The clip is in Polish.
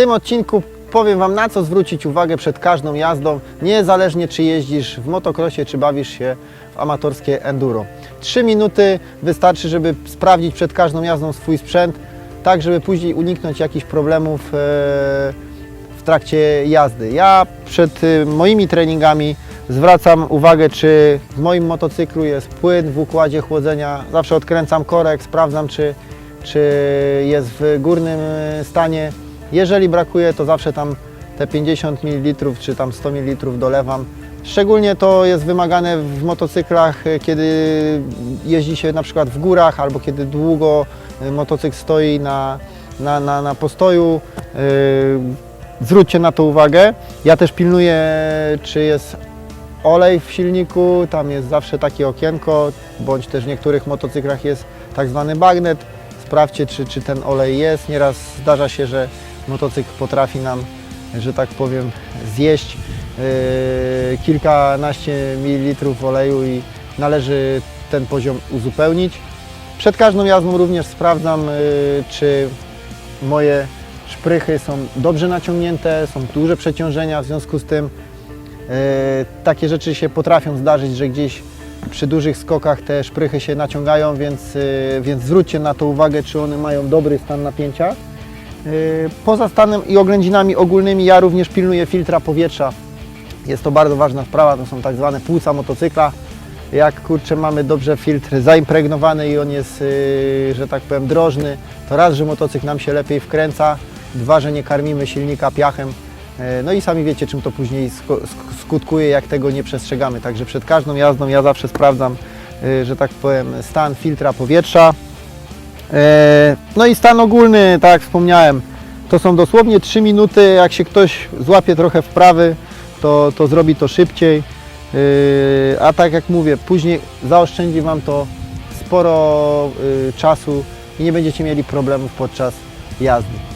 tym odcinku powiem Wam, na co zwrócić uwagę przed każdą jazdą, niezależnie czy jeździsz w motocrossie, czy bawisz się w amatorskie enduro. 3 minuty wystarczy, żeby sprawdzić przed każdą jazdą swój sprzęt, tak żeby później uniknąć jakichś problemów w trakcie jazdy. Ja przed moimi treningami zwracam uwagę, czy w moim motocyklu jest płyn w układzie chłodzenia. Zawsze odkręcam korek, sprawdzam, czy jest w górnym stanie. Jeżeli brakuje, to zawsze tam te 50 ml czy tam 100 ml dolewam. Szczególnie to jest wymagane w motocyklach, kiedy jeździ się na przykład w górach albo kiedy długo motocykl stoi na postoju. Zwróćcie na to uwagę. Ja też pilnuję, czy jest olej w silniku, tam jest zawsze takie okienko, bądź też w niektórych motocyklach jest tak zwany bagnet. Sprawdźcie, czy ten olej jest. Nieraz zdarza się, że motocykl potrafi nam, że tak powiem, zjeść kilkanaście mililitrów oleju i należy ten poziom uzupełnić. Przed każdą jazdą również sprawdzam, czy moje szprychy są dobrze naciągnięte, są duże przeciążenia, w związku z tym takie rzeczy się potrafią zdarzyć, że gdzieś przy dużych skokach te szprychy się naciągają, więc zwróćcie na to uwagę, czy one mają dobry stan napięcia. Poza stanem i oględzinami ogólnymi ja również pilnuję filtra powietrza. Jest to bardzo ważna sprawa, to są tak zwane płuca motocykla. Jak kurczę mamy dobrze filtr zaimpregnowany i on jest, że tak powiem, drożny, to raz, że motocykl nam się lepiej wkręca, dwa, że nie karmimy silnika piachem. No i sami wiecie, czym to później skutkuje, jak tego nie przestrzegamy. Także przed każdą jazdą ja zawsze sprawdzam, że tak powiem, stan filtra powietrza. No i stan ogólny, tak jak wspomniałem, to są dosłownie 3 minuty. Jak się ktoś złapie trochę wprawy, to zrobi to szybciej. A tak jak mówię, później zaoszczędzi Wam to sporo czasu i nie będziecie mieli problemów podczas jazdy.